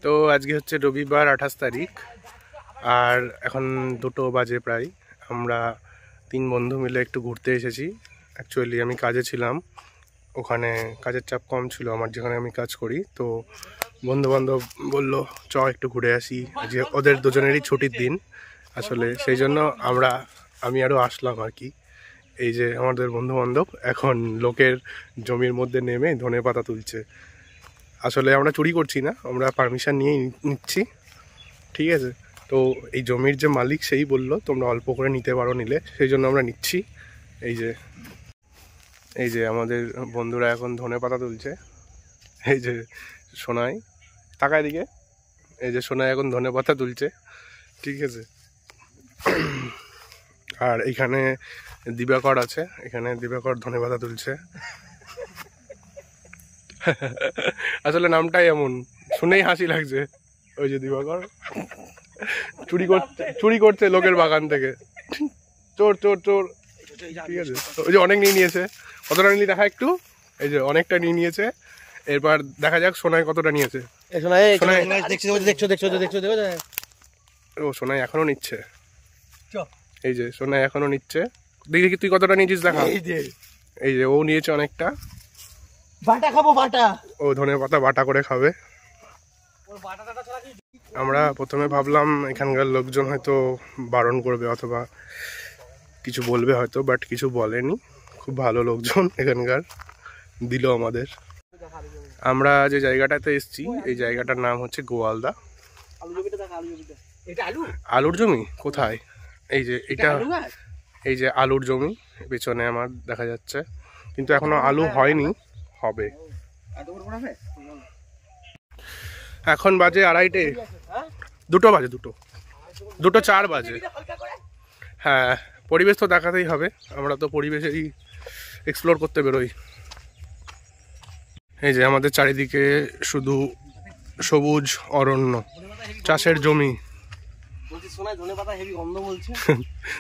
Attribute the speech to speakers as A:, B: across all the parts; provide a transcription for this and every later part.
A: তো আজকে হচ্ছে রবিবার 28 তারিখ আর এখন 2টো বাজে প্রায়। আমরা 3 বন্ধু মিলে একটু ঘুরতে এসেছি। অ্যাকচুয়ালি আমি কাজে ছিলাম, ওখানে কাজের চাপ কম ছিল আমার, যেখানে আমি কাজ করি। তো বন্ধুবান্ধব বললো চ একটু ঘুরে আসি, আজকে ওদের দুজনেরই ছুটির দিন আসলে, সেই জন্য আমি আরও আসলাম আর কি। এই যে আমাদের বন্ধুবান্ধব এখন লোকের জমির মধ্যে নেমে ধনেপাতা তুলছে। আসলে আমরা চুরি করছি না, আমরা পারমিশন নিয়ে নিচ্ছি, ঠিক আছে। তো এই জমির যে মালিক সেই বলল তোমরা অল্প করে নিতে পারো, নিলে সেই জন্য আমরা নিচ্ছি। এই যে আমাদের বন্ধুরা এখন ধনেপাতা তুলছে। এই যে সোনাই, তাকায় দিকে, এই যে সোনাই এখন ধনেপাতা তুলছে, ঠিক আছে। আর এখানে দিবাকর আছে, এখানে দিবাকর ধনেপাতা তুলছে। আসলে নামটাই এমন, শুনেই হাসি লাগছে। ওই যে দিবাকর চুরি করছে লোকের বাগান থেকে, চোর চোর চোর, ঠিক আছে। ওই যে অনেক নিয়ে নিয়েছে, কতটা নিলি দেখা একটু। এই যে অনেকটা নিয়ে নিয়েছে, এরপর দেখা যাক সোনাই কতটা নিয়েছে। ও সোনাই এখনো নিচ্ছে, এই যে সোনাই এখনো নিচ্ছে। দেখি তুই কতটা নিয়েছিস দেখা। এই যে ও নিয়েছে অনেকটা,
B: বাটা খাবো, বাটা।
A: ও ধনেপাতা বাটা করে খাবে। আমরা প্রথমে ভাবলাম এখানকার লোকজন হয়তো বারণ করবে অথবা কিছু বলবে হয়তো, বাট কিছু বলেনি। খুব ভালো লোকজন এখানকার, দিল আমাদের। আমরা যে জায়গাটাতে এসেছি এই জায়গাটার নাম হচ্ছে গোয়ালদা। আলুর জমি কোথায়? এই যে এটা, এই যে আলুর জমি পেছনে আমার দেখা যাচ্ছে, কিন্তু এখনো আলু হয়নি, হবে। এখন বাজে 2:30, 2টো বাজে, 2:04 বাজে। হ্যাঁ, পরিবেশ তো দেখাতেই হবে, আমরা তো পরিবেশেরই এক্সপ্লোর করতে বেরোই। এই যে আমাদের চারিদিকে শুধু সবুজ অরণ্য, চাষের জমি।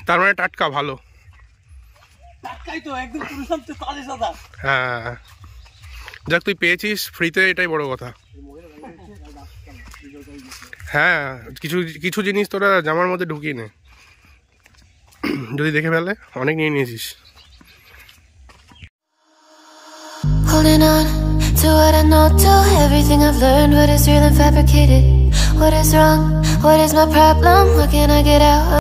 A: তার মানে টাটকা, ভালো। হ্যাঁ, যাক তুই পেয়েছিস ফ্রিতে, এটাই বড় কথা। হ্যাঁ, কিছু জিনিস তোরা জামার মধ্যে ঢুকিয়ে নে, যদি দেখে ফেলে। অনেক নিয়ে নিয়েছিস।
C: Holding on to what I know, to everything I've learned. What is real and fabricated? What is wrong? What is my problem? What can I get out?